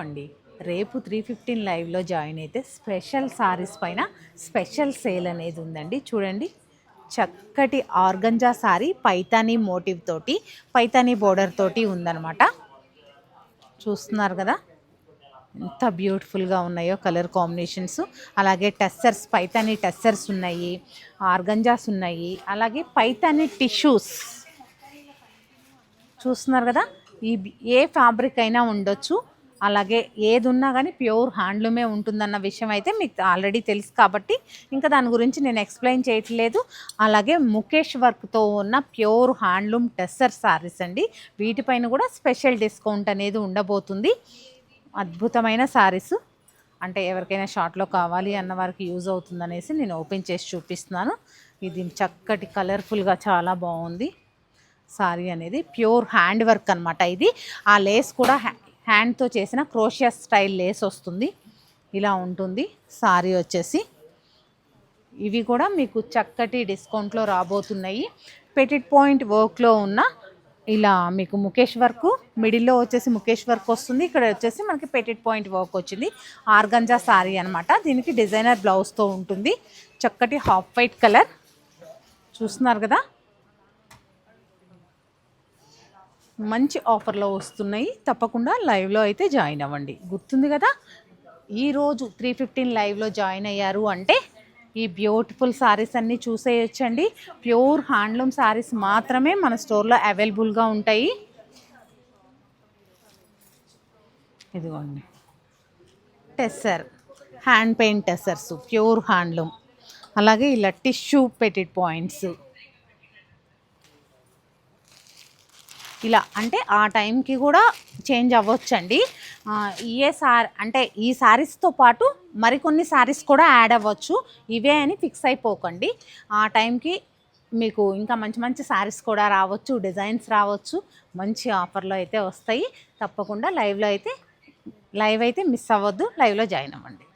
అండి రేపు 315 లైవ్లో జాయిన్ అయితే స్పెషల్ సారీస్ పైన స్పెషల్ సేల్ అనేది ఉందండి. చూడండి, చక్కటి ఆర్గంజా సారీ పైతానీ మోటివ్ తోటి, పైతానీ బోర్డర్ తోటి ఉందన్నమాట. చూస్తున్నారు కదా ఎంత బ్యూటిఫుల్గా ఉన్నాయో కలర్ కాంబినేషన్స్. అలాగే టెస్సర్స్, పైతానీ టెస్సర్స్ ఉన్నాయి, ఆర్గంజాస్ ఉన్నాయి, అలాగే పైతానీ టిష్యూస్ చూస్తున్నారు కదా. ఈ ఏ ఫ్యాబ్రిక్ అయినా ఉండొచ్చు, అలాగే ఏది ఉన్నా కానీ ప్యూర్ హ్యాండ్లూమే ఉంటుందన్న విషయం అయితే మీకు ఆల్రెడీ తెలుసు కాబట్టి ఇంకా దాని గురించి నేను ఎక్స్ప్లెయిన్ చేయట్లేదు. అలాగే ముఖేష్ వర్క్తో ఉన్న ప్యూర్ హ్యాండ్లూమ్ టెస్సర్ సారీస్ అండి. వీటిపైన కూడా స్పెషల్ డిస్కౌంట్ అనేది ఉండబోతుంది. అద్భుతమైన సారీస్, అంటే ఎవరికైనా షార్ట్లో కావాలి అన్న వారికి యూజ్ అవుతుందనేసి నేను ఓపెన్ చేసి చూపిస్తున్నాను. ఇది చక్కటి కలర్ఫుల్గా చాలా బాగుంది సారీ అనేది. ప్యూర్ హ్యాండ్ వర్క్ అనమాట. ఇది ఆ లేస్ కూడా హ్యాండ్తో చేసిన క్రోషియా స్టైల్ లేస్ వస్తుంది. ఇలా ఉంటుంది సారీ వచ్చేసి. ఇవి కూడా మీకు చక్కటి డిస్కౌంట్లో రాబోతున్నాయి. పెటిట్ పాయింట్ వర్క్లో ఉన్న ఇలా మీకు ముఖేష్ వర్క్, మిడిల్లో వచ్చేసి ముఖేష్ వర్క్ వస్తుంది. ఇక్కడ వచ్చేసి మనకి పెటిట్ పాయింట్ వర్క్ వచ్చింది. ఆర్గంజా సారీ అనమాట. దీనికి డిజైనర్ బ్లౌజ్తో ఉంటుంది. చక్కటి హాఫ్ వైట్ కలర్ చూస్తున్నారు కదా. మంచి ఆఫర్లో వస్తున్నాయి. తప్పకుండా లైవ్లో అయితే జాయిన్ అవ్వండి. గుర్తుంది కదా, ఈరోజు 315 లైవ్లో జాయిన్ అయ్యారు అంటే ఈ బ్యూటిఫుల్ సారీస్ అన్నీ చూసేయచ్చండి. ప్యూర్ హ్యాండ్లూమ్ సారీస్ మాత్రమే మన స్టోర్లో అవైలబుల్గా ఉంటాయి. ఇదిగోండి tussar, hand paint tussars, pure handloom. అలాగే ఇలా టిష్యూ పెటిట్ పాయింట్స్. ఇలా అంటే ఆ టైంకి కూడా చేంజ్ అవ్వచ్చండి. అంటే ఈ శారీస్తో పాటు మరికొన్ని శారీస్ కూడా యాడ్ అవ్వచ్చు. ఇవే అని ఫిక్స్ అయిపోకండి. ఆ టైంకి మీకు ఇంకా మంచి మంచి శారీస్ కూడా రావచ్చు, డిజైన్స్ రావచ్చు. మంచి ఆఫర్లో అయితే వస్తాయి. తప్పకుండా లైవ్ అయితే మిస్ అవ్వద్దు. లైవ్లో జాయిన్ అవ్వండి.